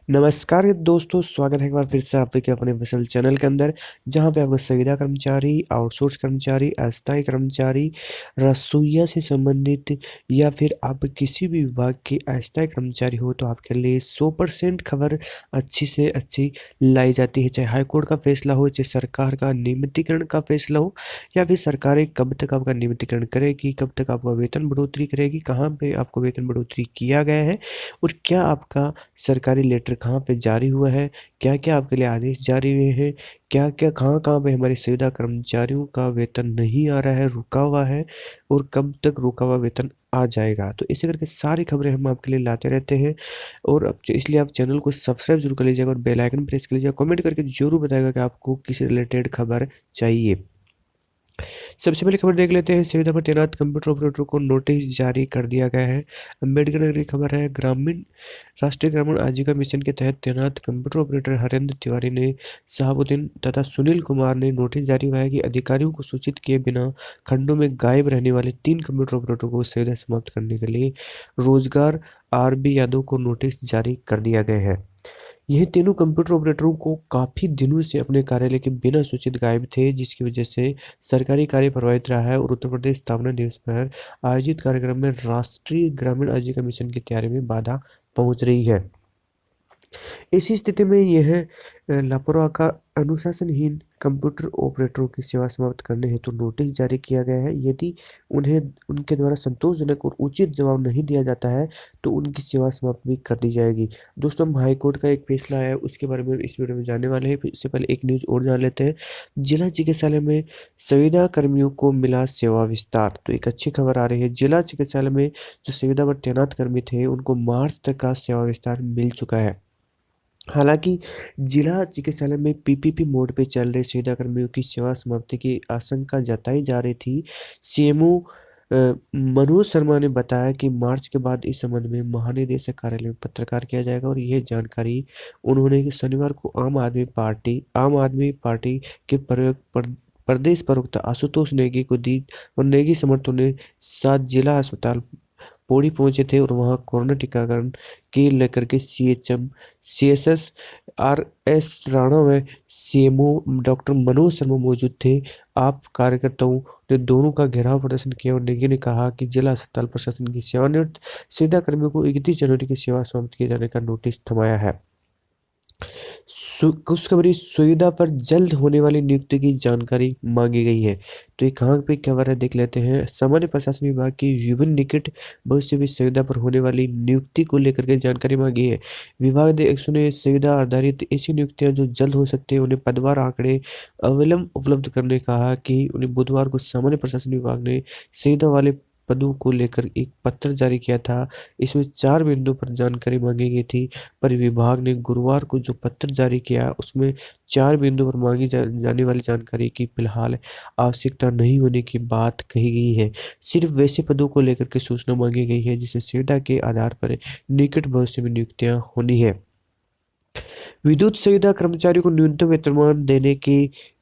नमस्कार दोस्तों, स्वागत है एक बार फिर से आपके अपने विशल चैनल के अंदर, जहां पे आपको संविदा कर्मचारी, आउटसोर्स कर्मचारी, अस्थायी कर्मचारी, रसोइया से संबंधित या फिर आप किसी भी विभाग के अस्थायी कर्मचारी हो तो आपके लिए 100% खबर अच्छी से अच्छी लाई जाती है। चाहे हाईकोर्ट का फैसला हो, चाहे सरकार का नियमितीकरण का फैसला हो, या फिर सरकारें कब तक आपका नियमितीकरण करेगी, कब तक आपका वेतन बढ़ोतरी करेगी, कहाँ पे आपको वेतन बढ़ोतरी किया गया है और क्या आपका सरकारी लेटर कहाँ पे जारी हुआ है, क्या-क्या आपके लिए आदेश जारी हुए हैं, क्या-क्या कहाँ-कहाँ पे हमारे संविदा कर्मचारियों का वेतन नहीं आ रहा है, रुका हुआ है और कब तक रुका हुआ वेतन आ जाएगा। तो इसी करके सारी खबरें हम आपके लिए लाते रहते हैं और अब इसलिए आप चैनल को सब्सक्राइब ज़रूर कर लीजिएगा और बेल आइकन प्रेस कर लीजिएगा। कमेंट करके ज़रूर बताइएगा कि आपको किस रिलेटेड खबर चाहिए। सबसे पहले खबर देख लेते हैं। संविदा पर तैनात कंप्यूटर ऑपरेटर को नोटिस जारी कर दिया गया है। अम्बेडकर नगर की खबर है। राष्ट्रीय ग्रामीण आजीविका मिशन के तहत तैनात कंप्यूटर ऑपरेटर हरेंद्र तिवारी ने शहाबुद्दीन तथा सुनील कुमार ने नोटिस जारी हुआ है कि अधिकारियों को सूचित किए बिना खंडों में गायब रहने वाले 3 कंप्यूटर ऑपरेटरों को सुविधा समाप्त करने के लिए रोजगार आर.बी. यादव को नोटिस जारी कर दिया गया है। यह तीनों कंप्यूटर ऑपरेटरों को काफ़ी दिनों से अपने कार्यालय के बिना सूचित गायब थे, जिसकी वजह से सरकारी कार्य प्रभावित रहा है और उत्तर प्रदेश स्थापना दिवस पर आयोजित कार्यक्रम में राष्ट्रीय ग्रामीण आजीविका मिशन की तैयारी में बाधा पहुंच रही है। इसी स्थिति में यह लापरवाह का अनुशासनहीन कंप्यूटर ऑपरेटरों की सेवा समाप्त करने हेतु नोटिस जारी किया गया है। यदि उन्हें उनके द्वारा संतोषजनक और उचित जवाब नहीं दिया जाता है तो उनकी सेवा समाप्त भी कर दी जाएगी। दोस्तों, हम हाईकोर्ट का एक फैसला है उसके बारे में इस वीडियो में जानने वाले हैं। इससे पहले एक न्यूज और जान लेते हैं। जिला चिकित्सालय में संविदा कर्मियों को मिला सेवा विस्तार। तो एक अच्छी खबर आ रही है। जिला चिकित्सालय में जो संविदा पर तैनात कर्मी थे उनको मार्च तक का सेवा विस्तार मिल चुका है। हालांकि जिला चिकित्सालय में पीपीपी मोड पे चल रहे संविदा कर्मियों की सेवा समाप्ति की आशंका जताई जा रही थी। सीएमओ मनोज शर्मा ने बताया कि मार्च के बाद इस संबंध में महानिदेशक कार्यालय में पत्रकार किया जाएगा और यह जानकारी उन्होंने शनिवार को आम आदमी पार्टी के प्रदेश प्रवक्ता आशुतोष नेगी को दी और नेगी समर्थकों ने साथ जिला अस्पताल पौड़ी पहुंचे थे और वहां कोरोना टीकाकरण के लेकर के सीएसएस आर एस राणा व सीएमओ डॉक्टर मनोज शर्मा मौजूद थे। आप कार्यकर्ताओं ने दोनों का घेराव प्रदर्शन किया और नेगी ने कहा कि जिला अस्पताल प्रशासन की सेवानिवृत्त संविदा कर्मियों को 31 जनवरी की सेवा समाप्त किए जाने का नोटिस थमाया है। खुशखबरी, सुविधा पर जल्द होने वाली नियुक्ति की जानकारी मांगी गई है। तो ये कहाँ पे खबर है देख लेते हैं। सामान्य प्रशासन विभाग की विभिन्न निकट भविष्य में संविधा पर होने वाली नियुक्ति को लेकर के जानकारी मांगी है। विभाग अध्यक्ष ने संविधा आधारित ऐसी नियुक्तियां जो जल्द हो सकती है उन्हें पदवार आंकड़े अविलंब उपलब्ध करने कहा कि उन्हें बुधवार को सामान्य प्रशासन विभाग ने संविधा वाले पदों को लेकर एक पत्र जारी किया था। इसमें 4 बिंदुओं पर जानकारी मांगी गई थी, पर विभाग ने गुरुवार को जो पत्र जारी किया उसमें 4 बिंदुओं पर मांगी जाने वाली जानकारी की फिलहाल आवश्यकता नहीं होने की बात कही गई है। सिर्फ वैसे पदों को लेकर के सूचना मांगी गई है जिसमें सुविधा के आधार पर निकट भविष्य में नियुक्तियां होनी है। विद्युत संविदा कर्मचारियों को न्यूनतम वेतनमान देने के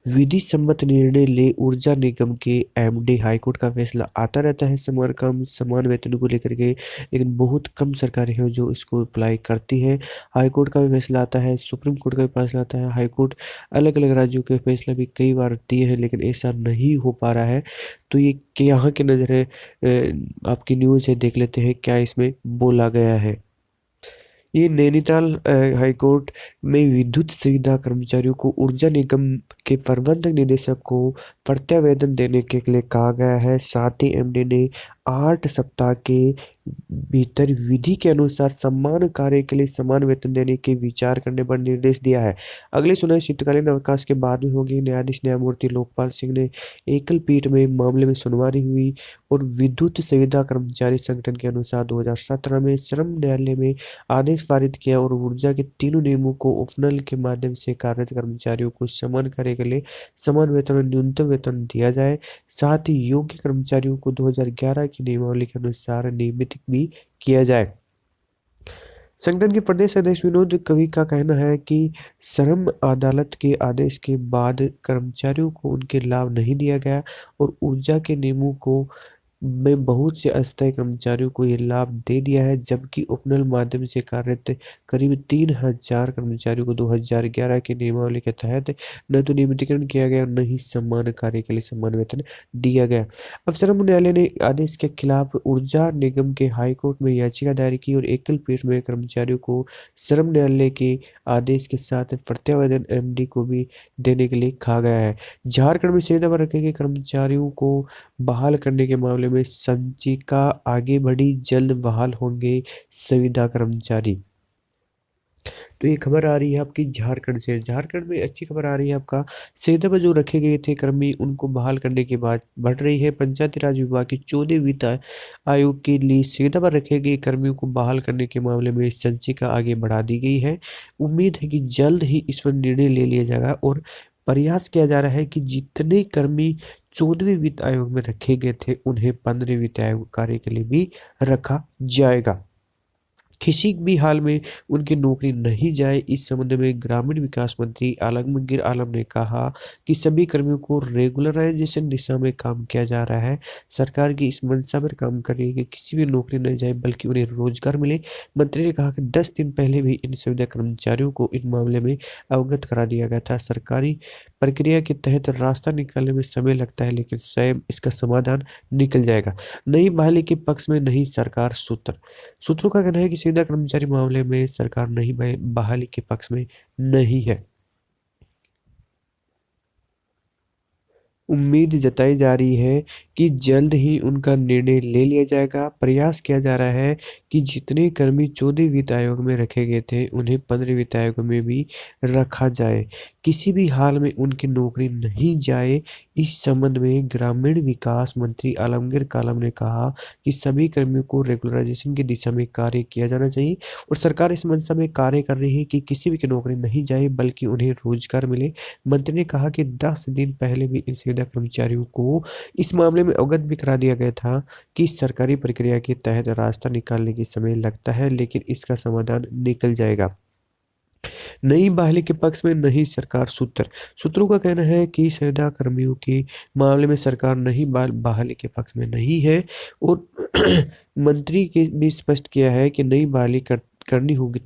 विधि सम्मत निर्णय ले ऊर्जा निगम के एमडी। हाईकोर्ट का फैसला आता रहता है समान काम समान वेतन को लेकर के, लेकिन बहुत कम सरकारें हैं जो इसको अप्लाई करती है। हाईकोर्ट का भी फैसला आता है, सुप्रीम कोर्ट का भी फैसला आता है। हाईकोर्ट अलग अलग राज्यों के फैसला भी कई बार दिए हैं लेकिन ऐसा नहीं हो पा रहा है। तो ये यहाँ की नज़र है, आपकी न्यूज़ है, देख लेते हैं क्या इसमें बोला गया है। ये नैनीताल हाईकोर्ट में विद्युत सुविधा कर्मचारियों को ऊर्जा निगम के प्रबंधक निदेशक को प्रत्यावेदन देने के लिए कहा गया है। साथ ही एमडी ने 8 सप्ताह के भीतर विधि के अनुसार समान कार्य के लिए समान वेतन देने के विचार करने पर निर्देश दिया है। अगली सुनवाई शीतकालीन अवकाश के बाद में होगी। न्यायाधीश न्यायमूर्ति लोकपाल सिंह ने एकल पीठ में मामले में सुनवाई हुई और विद्युत सुविधा कर्मचारी संगठन के अनुसार 2017 में श्रम न्यायालय में आदेश पारित किया और ऊर्जा के तीनों नियमों को उपनल के माध्यम से कार्यरत कर्मचारियों को समान कार्य के लिए समान वेतन और न्यूनतम वेतन दिया जाए। साथ ही योग्य कर्मचारियों को 2011 की नियमावली के अनुसार नियमित भी किया जाए। संगठन के प्रदेश अध्यक्ष विनोद कवि का कहना है कि श्रम अदालत के आदेश के बाद कर्मचारियों को उनके लाभ नहीं दिया गया और ऊर्जा के नियमों को में बहुत से अस्थायी कर्मचारियों को ये लाभ दे दिया है, जबकि उपनल माध्यम से कार्यरत करीब 3,000 कर्मचारियों को 2011 के नियमावली के तहत न तो नियमितीकरण किया गया और न ही समान कार्य के लिए समान वेतन दिया गया। अब सर्वोच्च न्यायालय ने आदेश के खिलाफ ऊर्जा निगम के हाईकोर्ट में याचिका दायर की और एकल पीठ में कर्मचारियों को सर्वोच्च न्यायालय के आदेश के साथ प्रत्यावेदन एमडी को भी देने के लिए कहा गया है। झारखंड में संविदा पर रखे गए कर्मचारियों को बहाल करने के मामले में संचिका आगे बढ़ी, जल्द बहाल होंगे संविदा कर्मचारी। तो ये खबर आ रही है आपकी झारखंड से। झारखंड में अच्छी खबर आ रही है आपका, संविदा पर जो रखे गए थे कर्मी उनको बहाल करने के बाद बढ़ रही है। पंचायती राज विभाग की 14वीं वित्त आयोग के लिए संविदा पर रखे गए कर्मियों को बहाल करने के मामले में संचिका आगे बढ़ा दी गई है। उम्मीद है कि जल्द ही इस पर निर्णय ले लिया जाएगा और प्रयास किया जा रहा है कि जितने कर्मी 14वीं वित्त आयोग में रखे गए थे उन्हें 15वीं वित्त आयोग कार्य के लिए भी रखा जाएगा। किसी भी हाल में उनकी नौकरी नहीं जाए, इस संबंध में ग्रामीण विकास मंत्री आलमगीर आलम ने कहा कि सभी कर्मियों को रेगुलराइजेशन दिशा में काम किया जा रहा है। सरकार की इस मंशा पर काम कर रही है कि किसी भी नौकरी न जाए बल्कि उन्हें रोजगार मिले। मंत्री ने कहा कि 10 दिन पहले भी इन संविदा कर्मचारियों को इन मामले में अवगत करा दिया गया था। सरकारी प्रक्रिया के तहत रास्ता निकालने में समय लगता है, लेकिन स्वयं इसका समाधान निकल जाएगा। नई बहाली के पक्ष में नहीं सरकार। सूत्रों का कहना है कि संविदा कर्मचारी मामले में सरकार नई बहाली के पक्ष में नहीं है। उम्मीद जताई जा रही है कि जल्द ही उनका निर्णय ले लिया जाएगा। प्रयास किया जा रहा है कि जितने कर्मी 14 वित्त आयोग में रखे गए थे उन्हें 15 वित्त आयोग में भी रखा जाए। किसी भी हाल में उनकी नौकरी नहीं जाए, इस संबंध में ग्रामीण विकास मंत्री आलमगीर आलम ने कहा कि सभी कर्मियों को रेगुलराइजेशन की दिशा में कार्य किया जाना चाहिए और सरकार इस मंशा में कार्य कर रही है कि किसी भी की नौकरी नहीं जाए बल्कि उन्हें रोजगार मिले। मंत्री ने कहा कि 10 दिन पहले भी इन संविदा कर्मचारियों को इस मामले में अवगत भी करा दिया गया था कि सरकारी प्रक्रिया के तहत रास्ता निकालने के समय लगता है, लेकिन इसका समाधान निकल जाएगा। नई बहाली के पक्ष में नहीं सरकार। सूत्रों का कहना है कि संविदा कर्मियों के मामले में सरकार नई बहाली के पक्ष में नहीं है और मंत्री के भी स्पष्ट किया है कि नई बहाली करनी होगी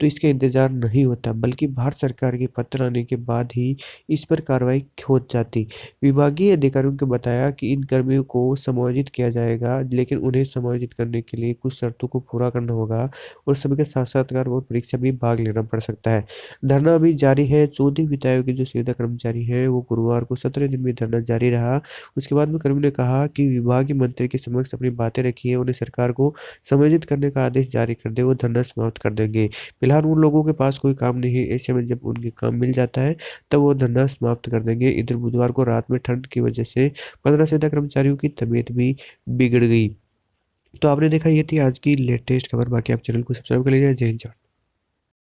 तो इसका इंतजार नहीं होता, बल्कि भारत सरकार के पत्र आने के बाद ही इस पर कार्रवाई हो जाती। विभागीय अधिकारियों को बताया कि इन कर्मियों को समायोजित किया जाएगा, लेकिन उन्हें समायोजित करने के लिए कुछ शर्तों को पूरा करना होगा और सभी का साक्षात्कार और परीक्षा भी भाग लेना पड़ सकता है। धरना अभी जारी है। 14 वित्त आयोग के जो संविदा कर्मचारी है वो गुरुवार को 17 दिन में धरना जारी रहा। उसके बाद में कर्मियों ने कहा कि विभागीय मंत्री के समक्ष अपनी बातें रखी है, उन्हें सरकार को समायोजित करने का आदेश जारी कर दे, वो धरना समाप्त कर देंगे। फिलहाल उन लोगों के पास कोई काम नहीं है, ऐसे में जब उनके काम मिल जाता है तब वो धरना समाप्त कर देंगे। इधर बुधवार को रात में ठंड की वजह से 15 संविदा कर्मचारियों की तबीयत भी बिगड़ गई। तो आपने देखा, ये थी आज की लेटेस्ट खबर। बाकी आप चैनल को सब्सक्राइब कर लीजिए। जय हिंद।